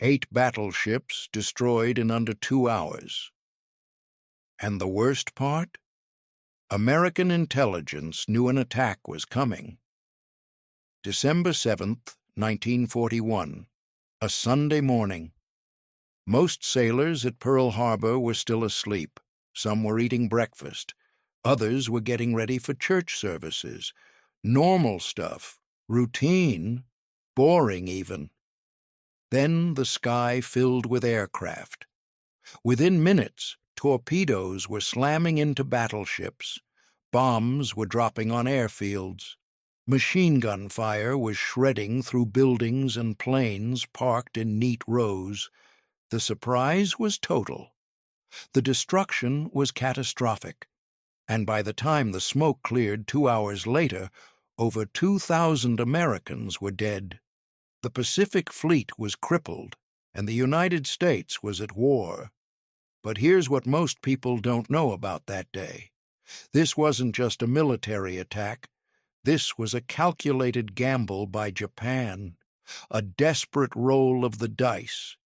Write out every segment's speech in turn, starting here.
8 battleships destroyed in under 2 hours. And the worst part? American intelligence knew an attack was coming. December 7th, 1941, a Sunday morning. Most sailors at Pearl Harbor were still asleep. Some were eating breakfast. Others were getting ready for church services. Normal stuff, routine, boring even. Then the sky filled with aircraft. Within minutes, torpedoes were slamming into battleships. Bombs were dropping on airfields. Machine gun fire was shredding through buildings and planes parked in neat rows. The surprise was total. The destruction was catastrophic. And by the time the smoke cleared 2 hours later, over 2,000 Americans were dead. The Pacific Fleet was crippled, and the United States was at war. But here's what most people don't know about that day. This wasn't just a military attack. This was a calculated gamble by Japan, a desperate roll of the dice.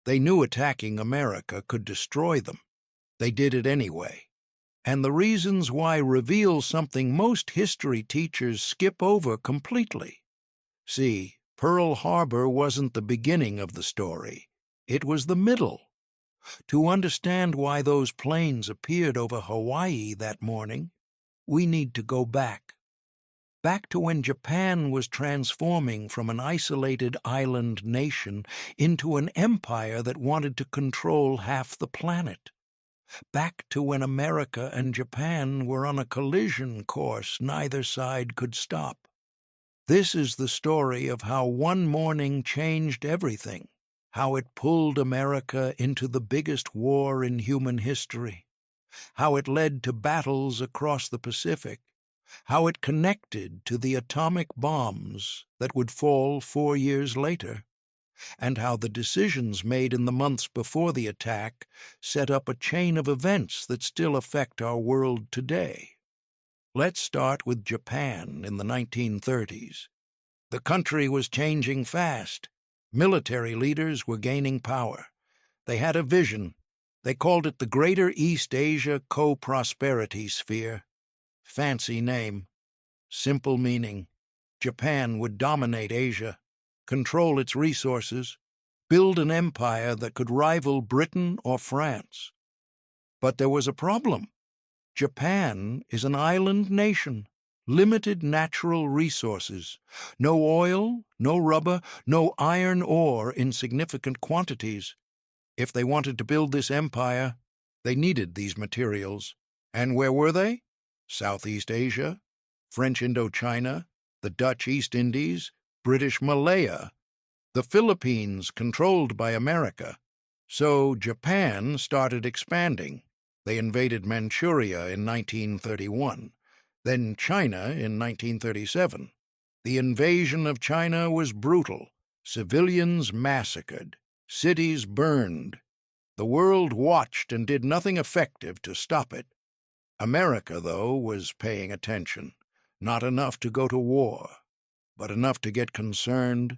They knew attacking America could destroy them. They did it anyway. And the reasons why reveal something most history teachers skip over completely. See, Pearl Harbor wasn't the beginning of the story. It was the middle. To understand why those planes appeared over Hawaii that morning, we need to go back. Back to when Japan was transforming from an isolated island nation into an empire that wanted to control half the planet. Back to when America and Japan were on a collision course neither side could stop. This is the story of how one morning changed everything, how it pulled America into the biggest war in human history, how it led to battles across the Pacific, how it connected to the atomic bombs that would fall 4 years later, and how the decisions made in the months before the attack set up a chain of events that still affect our world today. Let's start with Japan in the 1930s. The country was changing fast. Military leaders were gaining power. They had a vision. They called it the Greater East Asia Co-Prosperity Sphere. Fancy name. Simple meaning. Japan would dominate Asia, control its resources, build an empire that could rival Britain or France. But there was a problem. Japan is an island nation, limited natural resources, no oil, no rubber, no iron ore in significant quantities. If they wanted to build this empire, they needed these materials. And where were they? Southeast Asia, French Indochina, the Dutch East Indies, British Malaya, the Philippines controlled by America. So Japan started expanding. They invaded Manchuria in 1931, then China in 1937. The invasion of China was brutal. Civilians massacred, cities burned. The world watched and did nothing effective to stop it. America, though, was paying attention. Not enough to go to war, but enough to get concerned.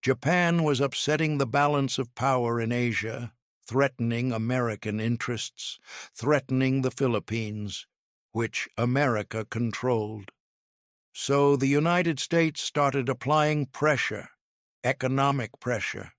Japan was upsetting the balance of power in Asia, threatening American interests, threatening the Philippines, which America controlled. So the United States started applying pressure, economic pressure.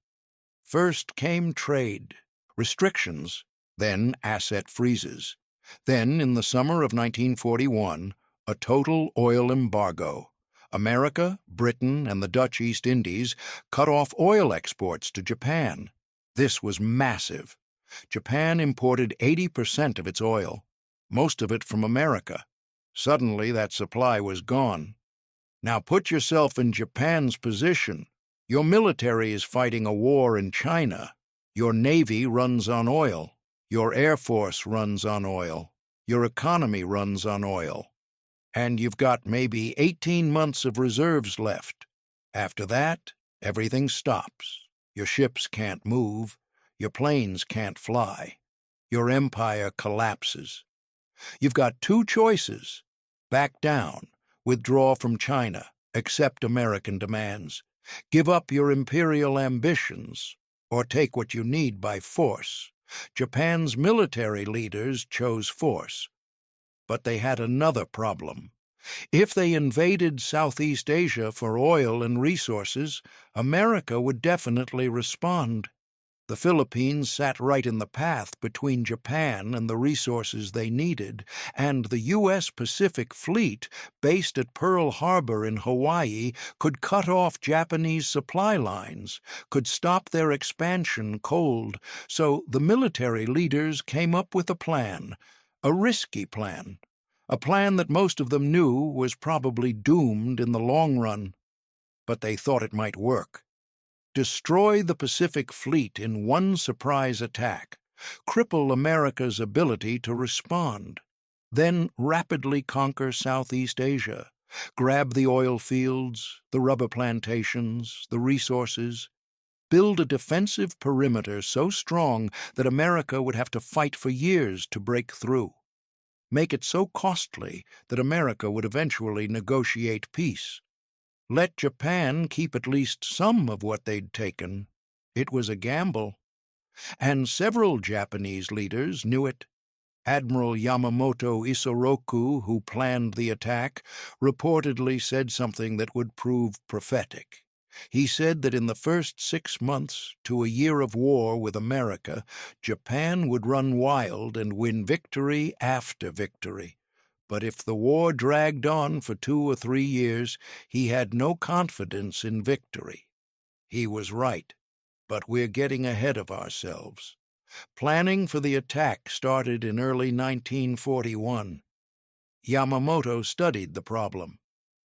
First came trade, restrictions, then asset freezes. Then, in the summer of 1941, a total oil embargo. America, Britain, and the Dutch East Indies cut off oil exports to Japan. This was massive. Japan imported 80% of its oil, most of it from America. Suddenly, that supply was gone. Now put yourself in Japan's position. Your military is fighting a war in China. Your navy runs on oil. Your air force runs on oil. Your economy runs on oil. And you've got maybe 18 months of reserves left. After that, everything stops. Your ships can't move. Your planes can't fly. Your empire collapses. You've got 2 choices. Back down, withdraw from China, accept American demands, give up your imperial ambitions, or take what you need by force. Japan's military leaders chose force. But they had another problem. If they invaded Southeast Asia for oil and resources, America would definitely respond. The Philippines sat right in the path between Japan and the resources they needed, and the U.S. Pacific Fleet, based at Pearl Harbor in Hawaii, could cut off Japanese supply lines, could stop their expansion cold. So the military leaders came up with a risky plan, a plan that most of them knew was probably doomed in the long run. But they thought it might work. Destroy the Pacific Fleet in one surprise attack, cripple America's ability to respond, then rapidly conquer Southeast Asia, grab the oil fields, the rubber plantations, the resources, build a defensive perimeter so strong that America would have to fight for years to break through, make it so costly that America would eventually negotiate peace. Let Japan keep at least some of what they'd taken. It was a gamble, and several Japanese leaders knew it. Admiral Yamamoto Isoroku, who planned the attack, reportedly said something that would prove prophetic. He said that in the first 6 months to a year of war with America, Japan would run wild and win victory after victory. But if the war dragged on for 2 or 3 years, he had no confidence in victory. He was right, but we're getting ahead of ourselves. Planning for the attack started in early 1941. Yamamoto studied the problem.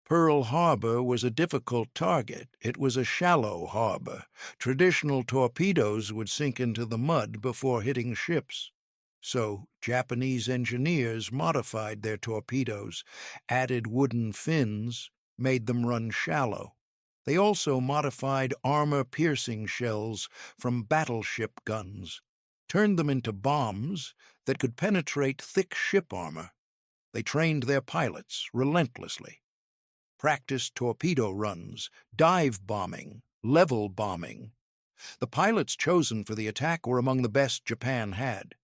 Pearl Harbor was a difficult target. It was a shallow harbor. Traditional torpedoes would sink into the mud before hitting ships. So Japanese engineers modified their torpedoes, added wooden fins, made them run shallow. They also modified armor-piercing shells from battleship guns, turned them into bombs that could penetrate thick ship armor. They trained their pilots relentlessly, practiced torpedo runs, dive bombing, level bombing. The pilots chosen for the attack were among the best Japan had.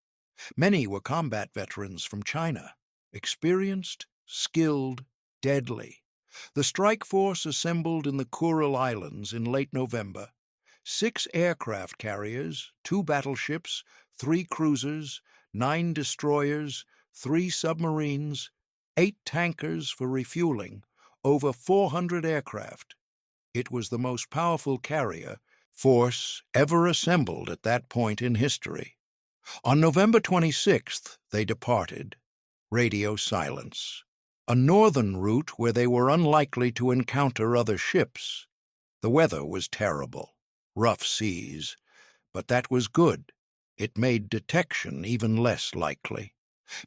Many were combat veterans from China, experienced, skilled, deadly. The strike force assembled in the Kuril Islands in late November. 6 aircraft carriers, 2 battleships, 3 cruisers, 9 destroyers, 3 submarines, 8 tankers for refueling, over 400 aircraft. It was the most powerful carrier force ever assembled at that point in history. On November 26th, they departed. Radio silence. A northern route where they were unlikely to encounter other ships. The weather was terrible. Rough seas. But that was good. It made detection even less likely.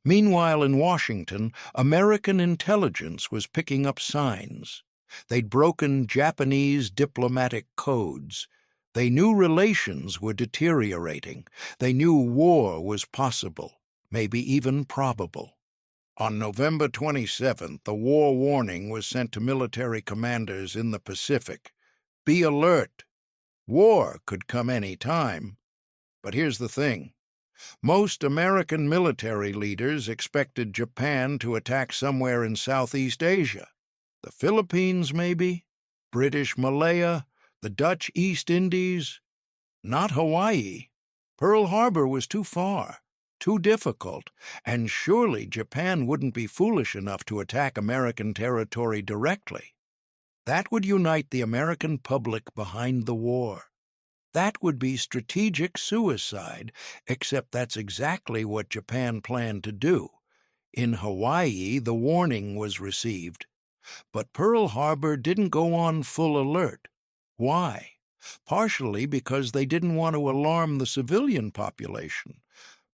Meanwhile, in Washington, American intelligence was picking up signs. They'd broken Japanese diplomatic codes. They knew relations were deteriorating. They knew war was possible, maybe even probable. On November 27th, a war warning was sent to military commanders in the Pacific. Be alert. War could come any time. But here's the thing. Most American military leaders expected Japan to attack somewhere in Southeast Asia. The Philippines, maybe? British Malaya? The Dutch East Indies? Not Hawaii. Pearl Harbor was too far, too difficult, and surely Japan wouldn't be foolish enough to attack American territory directly. That would unite the American public behind the war. That would be strategic suicide, except that's exactly what Japan planned to do. In Hawaii, the warning was received. But Pearl Harbor didn't go on full alert. Why? Partially because they didn't want to alarm the civilian population.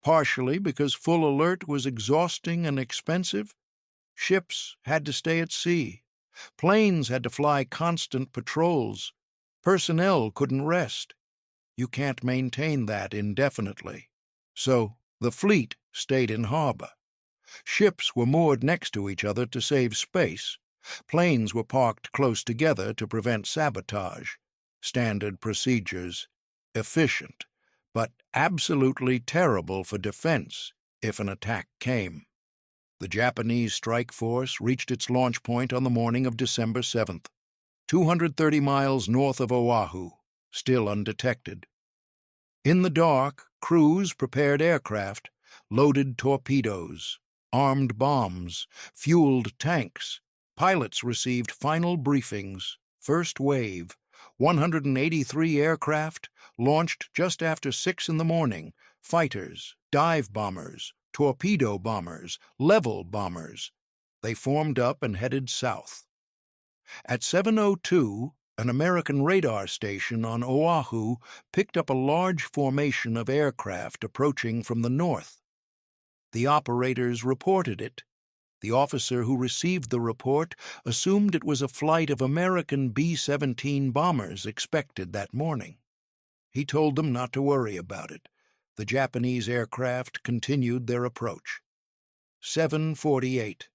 Partially because full alert was exhausting and expensive. Ships had to stay at sea. Planes had to fly constant patrols. Personnel couldn't rest. You can't maintain that indefinitely. So the fleet stayed in harbor. Ships were moored next to each other to save space. Planes were parked close together to prevent sabotage. Standard procedures. efficient, but absolutely terrible for defense if an attack came. The Japanese strike force reached its launch point on the morning of December 7th, 230 miles north of Oahu, still undetected. In the dark, crews prepared aircraft, loaded torpedoes, armed bombs, fueled tanks. Pilots received final briefings. First wave, 183 aircraft, launched just after 6 in the morning. Fighters, dive bombers, torpedo bombers, level bombers. They formed up and headed south. At 7:02, an American radar station on Oahu picked up a large formation of aircraft approaching from the north. The operators reported it. The officer who received the report assumed it was a flight of American B-17 bombers expected that morning. He told them not to worry about it. The Japanese aircraft continued their approach. 7:48.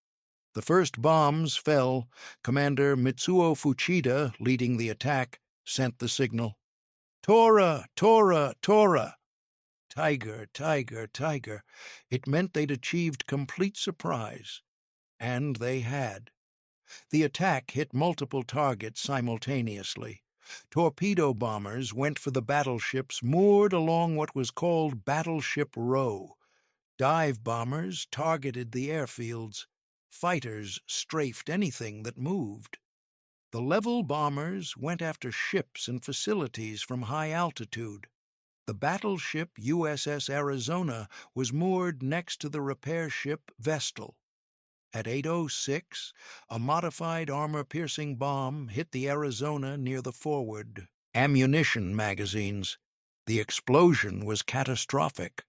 The first bombs fell. Commander Mitsuo Fuchida, leading the attack, sent the signal. Tora! Tora! Tora! Tiger, tiger, tiger. It meant they'd achieved complete surprise. And they had. The attack hit multiple targets simultaneously. Torpedo bombers went for the battleships moored along what was called Battleship Row. Dive bombers targeted the airfields. Fighters strafed anything that moved. The level bombers went after ships and facilities from high altitude. The battleship USS Arizona was moored next to the repair ship Vestal. At 8:06, a modified armor-piercing bomb hit the Arizona near the forward ammunition magazines. The explosion was catastrophic.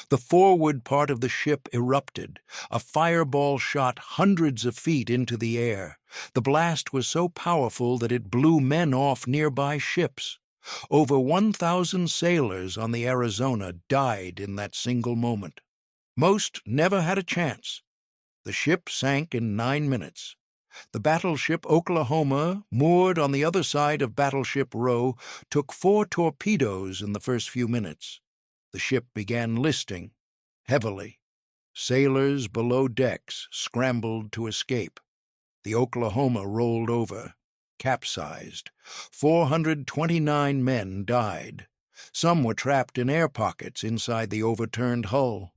The forward part of the ship erupted. A fireball shot hundreds of feet into the air. The blast was so powerful that it blew men off nearby ships. Over 1,000 sailors on the Arizona died in that single moment. Most never had a chance. The ship sank in 9 minutes. The battleship Oklahoma, moored on the other side of Battleship Row, took 4 torpedoes in the first few minutes. The ship began listing, heavily. Sailors below decks scrambled to escape. The Oklahoma rolled over, capsized. 429 men died. Some were trapped in air pockets inside the overturned hull.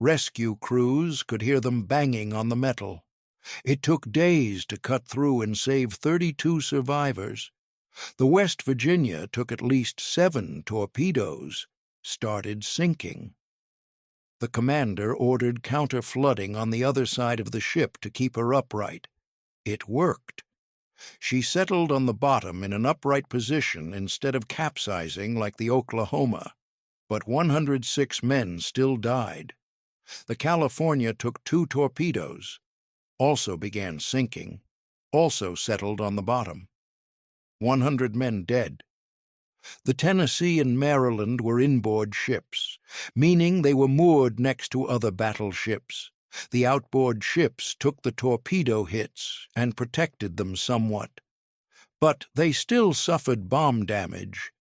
Rescue crews could hear them banging on the metal. It took days to cut through and save 32 survivors. The West Virginia took at least 7 torpedoes, started sinking. The commander ordered counter-flooding on the other side of the ship to keep her upright. It worked. She settled on the bottom in an upright position instead of capsizing like the Oklahoma, but 106 men still died. The California took 2 torpedoes, also began sinking, also settled on the bottom. 100 men dead. The Tennessee and Maryland were inboard ships, meaning they were moored next to other battleships. The outboard ships took the torpedo hits and protected them somewhat. But they still suffered bomb damage.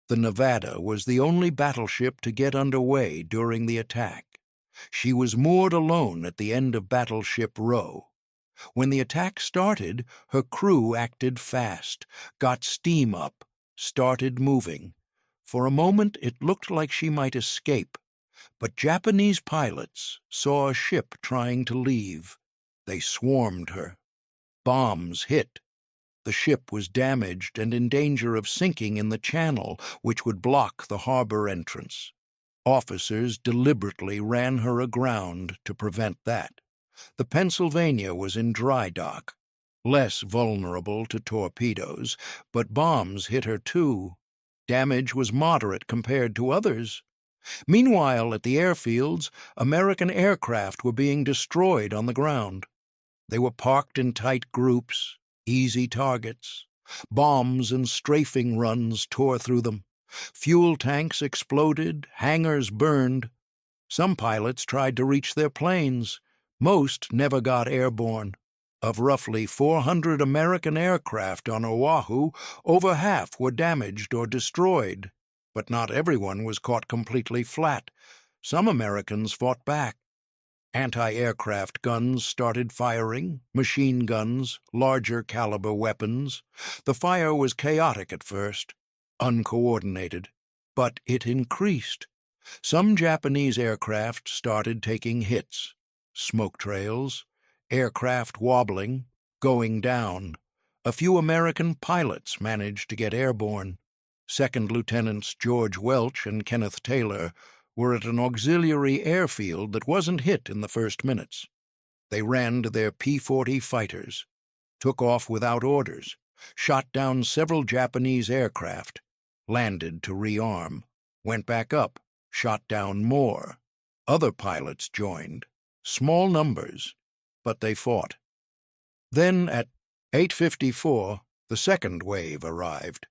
The Nevada was the only battleship to get underway during the attack. She was moored alone at the end of Battleship Row. When the attack started, her crew acted fast, got steam up, started moving. For a moment it looked like she might escape, but Japanese pilots saw a ship trying to leave. They swarmed her. Bombs hit. The ship was damaged and in danger of sinking in the channel, which would block the harbor entrance. Officers deliberately ran her aground to prevent that. The Pennsylvania was in dry dock, less vulnerable to torpedoes, but bombs hit her too. Damage was moderate compared to others. Meanwhile, at the airfields, American aircraft were being destroyed on the ground. They were parked in tight groups, easy targets. Bombs and strafing runs tore through them. Fuel tanks exploded, hangars burned. Some pilots tried to reach their planes. Most never got airborne. Of roughly 400 American aircraft on Oahu, over half were damaged or destroyed. But not everyone was caught completely flat. Some Americans fought back. Anti-aircraft guns started firing, machine guns, larger caliber weapons. The fire was chaotic at first, uncoordinated, but it increased. Some Japanese aircraft started taking hits, smoke trails, aircraft wobbling, going down. A few American pilots managed to get airborne. Second Lieutenants George Welch and Kenneth Taylor were at an auxiliary airfield that wasn't hit in the first minutes. They ran to their P-40 fighters, took off without orders, shot down several Japanese aircraft, landed to rearm, went back up, shot down more. Other pilots joined, small numbers, but they fought. Then at 8:54, the second wave arrived.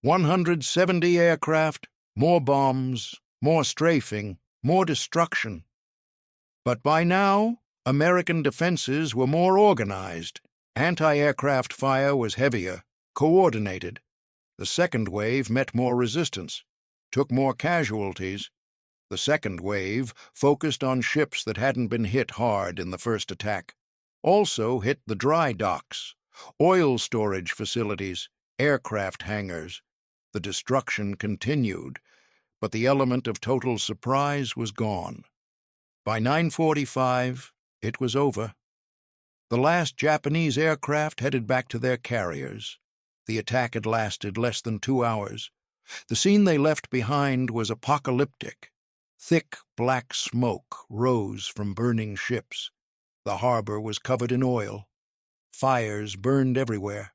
170 aircraft, more bombs, more strafing, more destruction. But by now, American defenses were more organized. Anti-aircraft fire was heavier, coordinated. The second wave met more resistance, took more casualties. The second wave focused on ships that hadn't been hit hard in the first attack, also hit the dry docks, oil storage facilities, aircraft hangars. The destruction continued, but the element of total surprise was gone. By 9:45, it was over. The last Japanese aircraft headed back to their carriers. The attack had lasted less than 2 hours. The scene they left behind was apocalyptic. Thick black smoke rose from burning ships. The harbor was covered in oil. Fires burned everywhere.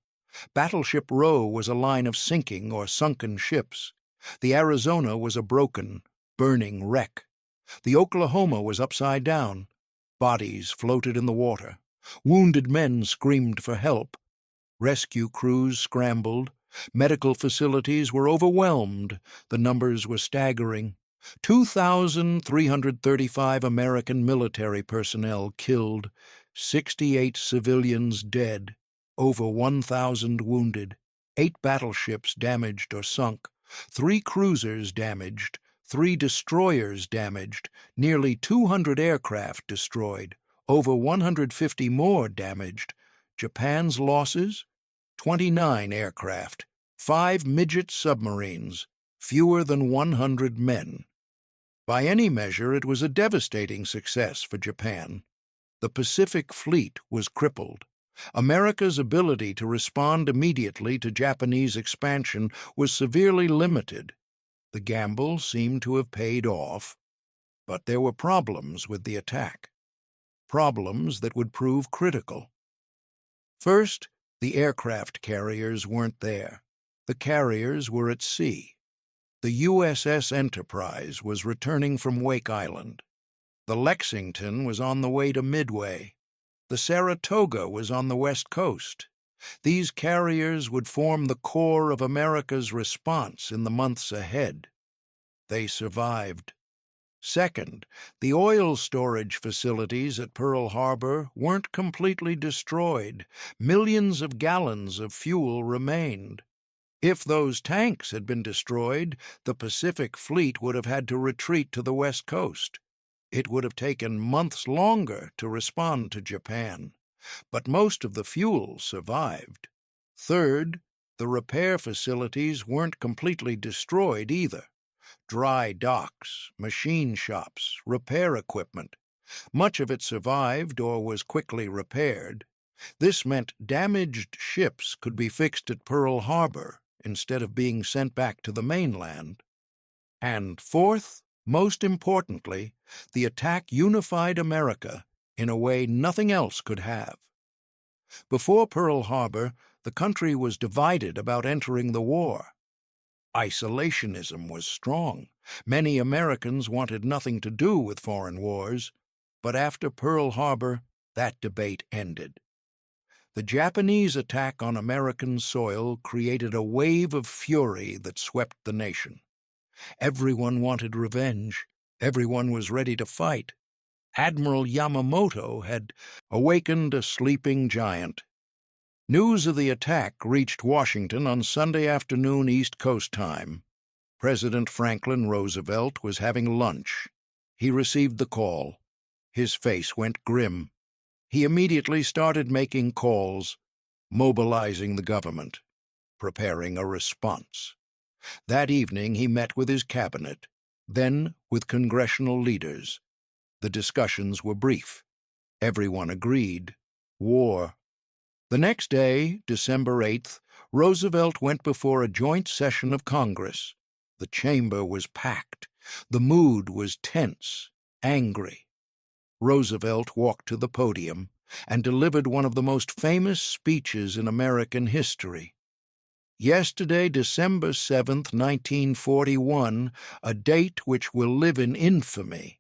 Battleship Row was a line of sinking or sunken ships. The Arizona was a broken, burning wreck. The Oklahoma was upside down. Bodies floated in the water. Wounded men screamed for help. Rescue crews scrambled. Medical facilities were overwhelmed. The numbers were staggering. 2,335 American military personnel killed, 68 civilians dead, over 1,000 wounded, 8 battleships damaged or sunk, 3 cruisers damaged, 3 destroyers damaged, nearly 200 aircraft destroyed, over 150 more damaged. Japan's losses? 29 aircraft, 5 midget submarines, fewer than 100 men. By any measure, it was a devastating success for Japan. The Pacific Fleet was crippled. America's ability to respond immediately to Japanese expansion was severely limited. The gamble seemed to have paid off, but there were problems with the attack. Problems that would prove critical. First, the aircraft carriers weren't there. The carriers were at sea. The USS Enterprise was returning from Wake Island. The Lexington was on the way to Midway. The Saratoga was on the West Coast. These carriers would form the core of America's response in the months ahead. They survived. Second, the oil storage facilities at Pearl Harbor weren't completely destroyed. Millions of gallons of fuel remained. If those tanks had been destroyed, the Pacific Fleet would have had to retreat to the West Coast. It would have taken months longer to respond to Japan, but most of the fuel survived. Third, the repair facilities weren't completely destroyed either. Dry docks, machine shops, repair equipment. Much of it survived or was quickly repaired. This meant damaged ships could be fixed at Pearl Harbor instead of being sent back to the mainland. And fourth, most importantly, the attack unified America in a way nothing else could have. Before Pearl Harbor, the country was divided about entering the war. Isolationism was strong. Many Americans wanted nothing to do with foreign wars, but after Pearl Harbor, that debate ended. The Japanese attack on American soil created a wave of fury that swept the nation. Everyone wanted revenge. Everyone was ready to fight. Admiral Yamamoto had awakened a sleeping giant. News of the attack reached Washington on Sunday afternoon East Coast time. President Franklin Roosevelt was having lunch. He received the call. His face went grim. He immediately started making calls, mobilizing the government, preparing a response. That evening he met with his cabinet, then with congressional leaders. The discussions were brief. Everyone agreed. War. The next day, December 8th, Roosevelt went before a joint session of Congress. The chamber was packed. The mood was tense, angry. Roosevelt walked to the podium and delivered one of the most famous speeches in American history. Yesterday, December 7th, 1941, a date which will live in infamy,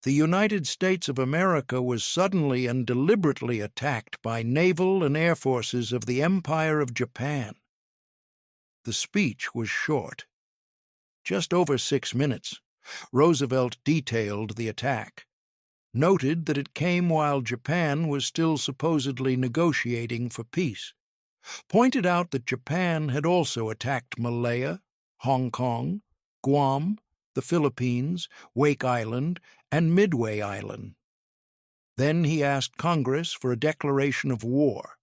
the United States of America was suddenly and deliberately attacked by naval and air forces of the Empire of Japan. The speech was short. Just over 6 minutes, Roosevelt detailed the attack, noted that it came while Japan was still supposedly negotiating for peace, pointed out that Japan had also attacked Malaya, Hong Kong, Guam, the Philippines, Wake Island, and Midway Island. Then he asked Congress for a declaration of war.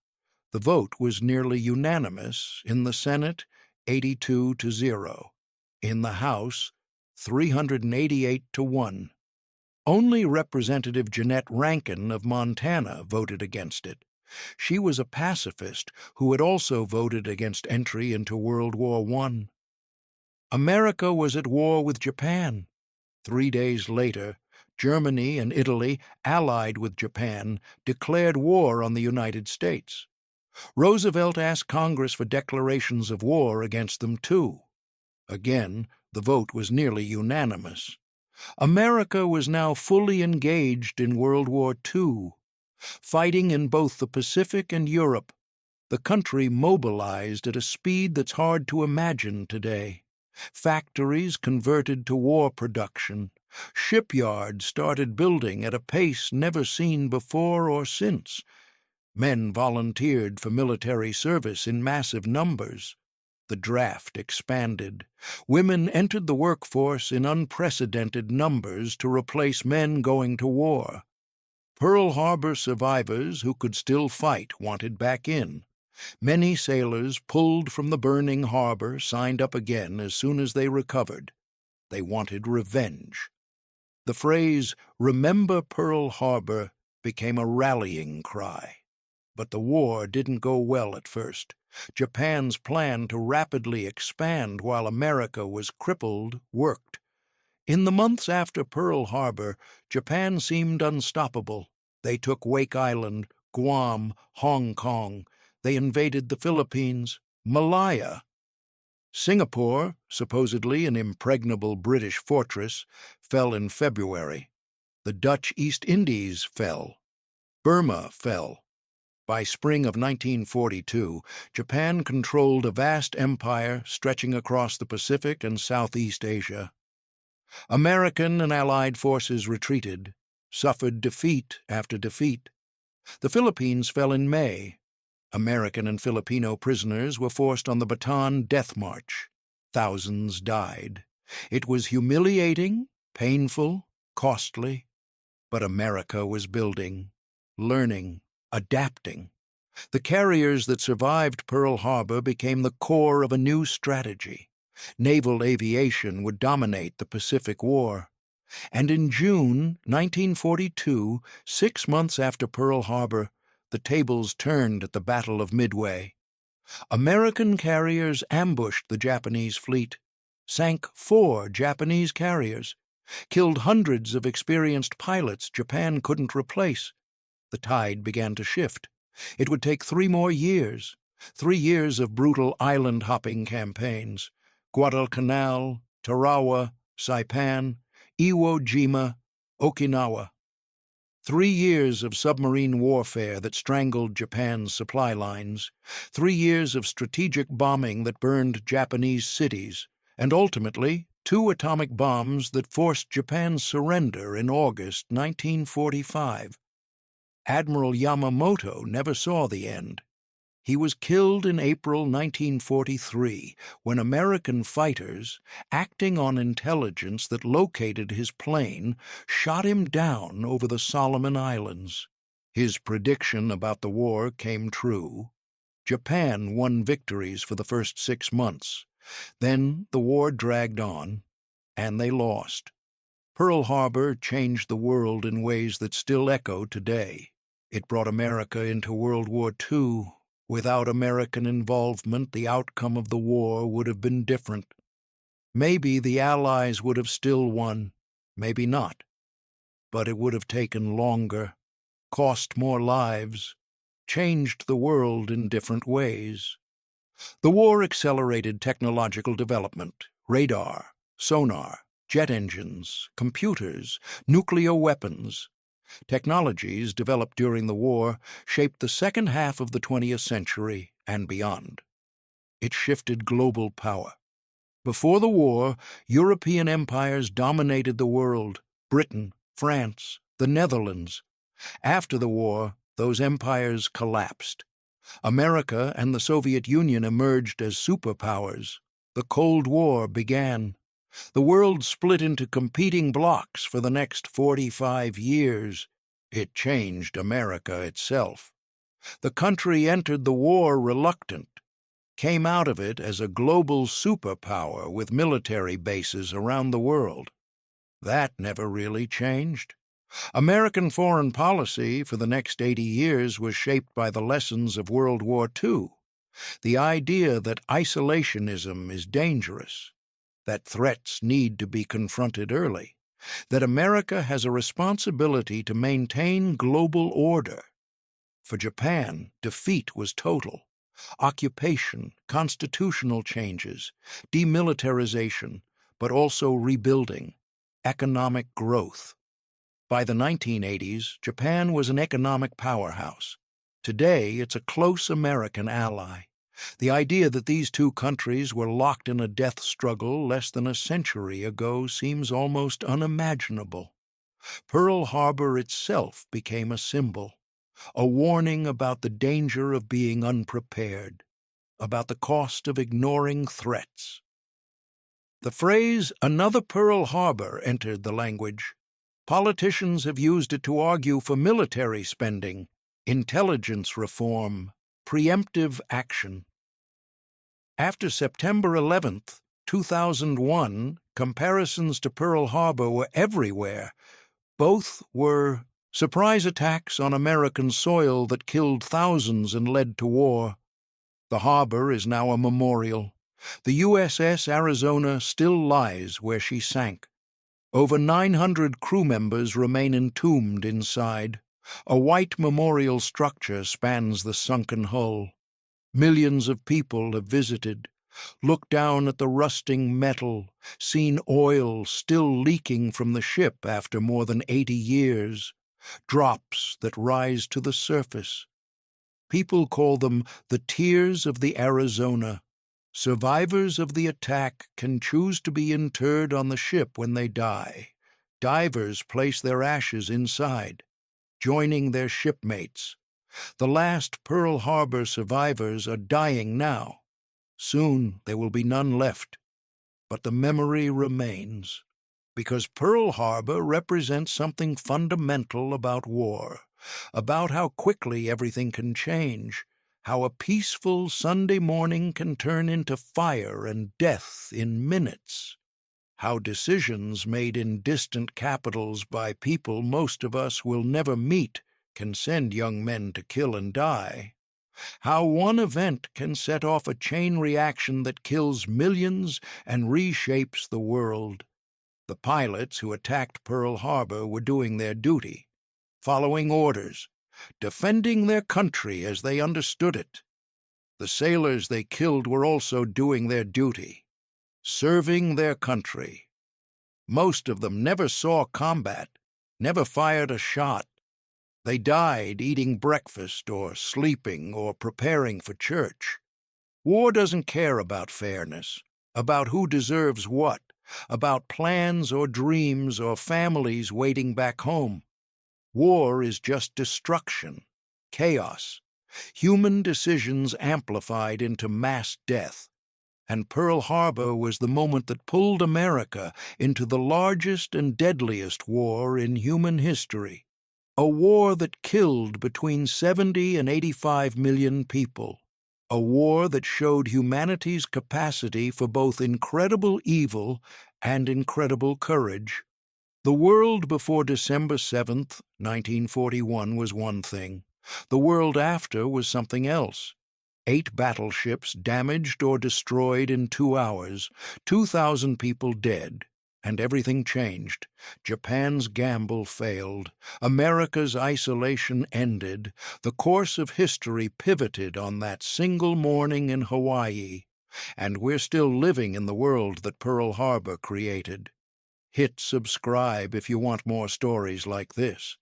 The vote was nearly unanimous. In the Senate, 82-0. In the House, 388-1. Only Representative Jeanette Rankin of Montana voted against it. She was a pacifist who had also voted against entry into World War I. America was at war with Japan. 3 days later, Germany and Italy, allied with Japan, declared war on the United States. Roosevelt asked Congress for declarations of war against them too. Again, the vote was nearly unanimous. America was now fully engaged in World War II, fighting in both the Pacific and Europe. The country mobilized at a speed that's hard to imagine today. Factories converted to war production. Shipyards started building at a pace never seen before or since. Men volunteered for military service in massive numbers. The draft expanded. Women entered the workforce in unprecedented numbers to replace men going to war. Pearl Harbor survivors who could still fight wanted back in. Many sailors pulled from the burning harbor signed up again as soon as they recovered. They wanted revenge. The phrase, "Remember Pearl Harbor," became a rallying cry. But the war didn't go well at first. Japan's plan to rapidly expand while America was crippled worked. In the months after Pearl Harbor, Japan seemed unstoppable. They took Wake Island, Guam, Hong Kong. They invaded the Philippines, Malaya. Singapore, supposedly an impregnable British fortress, fell in February. The Dutch East Indies fell. Burma fell. By spring of 1942, Japan controlled a vast empire stretching across the Pacific and Southeast Asia. American and Allied forces retreated, suffered defeat after defeat. The Philippines fell in May. American and Filipino prisoners were forced on the Bataan Death March. Thousands died. It was humiliating, painful, costly. But America was building, learning, adapting. The carriers that survived Pearl Harbor became the core of a new strategy. Naval aviation would dominate the Pacific War. And in June 1942, 6 months after Pearl Harbor, the tables turned at the Battle of Midway. American carriers ambushed the Japanese fleet, sank 4 Japanese carriers, killed hundreds of experienced pilots Japan couldn't replace. The tide began to shift. It would take 3 more years, 3 years of brutal island-hopping campaigns. Guadalcanal, Tarawa, Saipan, Iwo Jima, Okinawa. 3 years of submarine warfare that strangled Japan's supply lines. 3 years of strategic bombing that burned Japanese cities. And ultimately, 2 atomic bombs that forced Japan's surrender in August 1945. Admiral Yamamoto never saw the end. He was killed in April 1943 when American fighters, acting on intelligence that located his plane, shot him down over the Solomon Islands. His prediction about the war came true. Japan won victories for the first 6 months. Then the war dragged on, and they lost. Pearl Harbor changed the world in ways that still echo today. It brought America into World War II. Without American involvement, the outcome of the war would have been different. Maybe the Allies would have still won, maybe not. But it would have taken longer, cost more lives, changed the world in different ways. The war accelerated technological development: radar, sonar, jet engines, computers, nuclear weapons. Technologies developed during the war shaped the second half of the 20th century and beyond. It shifted global power. Before the war, European empires dominated the world: Britain, France, the Netherlands. After the war, those empires collapsed. America and the Soviet Union emerged as superpowers. The Cold War began. The world split into competing blocs for the next 45 years. It changed America itself. The country entered the war reluctant, came out of it as a global superpower with military bases around the world. That never really changed. American foreign policy for the next 80 years was shaped by the lessons of World War II. The idea that isolationism is dangerous, that threats need to be confronted early, that America has a responsibility to maintain global order. For Japan, defeat was total. Occupation, constitutional changes, demilitarization, but also rebuilding, economic growth. By the 1980s, Japan was an economic powerhouse. Today, it's a close American ally. The idea that these two countries were locked in a death struggle less than a century ago seems almost unimaginable. Pearl Harbor itself became a symbol, a warning about the danger of being unprepared, about the cost of ignoring threats. The phrase "another Pearl Harbor" entered the language. Politicians have used it to argue for military spending, intelligence reform, preemptive action. After September 11, 2001, comparisons to Pearl Harbor were everywhere. Both were surprise attacks on American soil that killed thousands and led to war. The harbor is now a memorial. The USS Arizona still lies where she sank. Over 900 crew members remain entombed inside. A white memorial structure spans the sunken hull. Millions of people have visited, looked down at the rusting metal, seen oil still leaking from the ship after more than 80 years, drops that rise to the surface. People call them the tears of the Arizona. Survivors of the attack can choose to be interred on the ship when they die. Divers place their ashes inside, joining their shipmates. The last Pearl Harbor survivors are dying now. Soon there will be none left. But the memory remains, because Pearl Harbor represents something fundamental about war, about how quickly everything can change, how a peaceful Sunday morning can turn into fire and death in minutes, how decisions made in distant capitals by people most of us will never meet can send young men to kill and die, how one event can set off a chain reaction that kills millions and reshapes the world. The pilots who attacked Pearl Harbor were doing their duty, following orders, defending their country as they understood it. The sailors they killed were also doing their duty, serving their country. Most of them never saw combat, never fired a shot. They died eating breakfast or sleeping or preparing for church. War doesn't care about fairness, about who deserves what, about plans or dreams or families waiting back home. War is just destruction, chaos, Human decisions amplified into mass death. And Pearl Harbor was the moment that pulled America into the largest and deadliest war in human history. A war that killed between 70 and 85 million people. A war that showed humanity's capacity for both incredible evil and incredible courage. The world before December 7th, 1941 was one thing. The world after was something else. 8 battleships damaged or destroyed in 2 hours, 2,000 people dead, and everything changed. Japan's gamble failed. America's isolation ended. The course of history pivoted on that single morning in Hawaii. And we're still living in the world that Pearl Harbor created. Hit subscribe if you want more stories like this.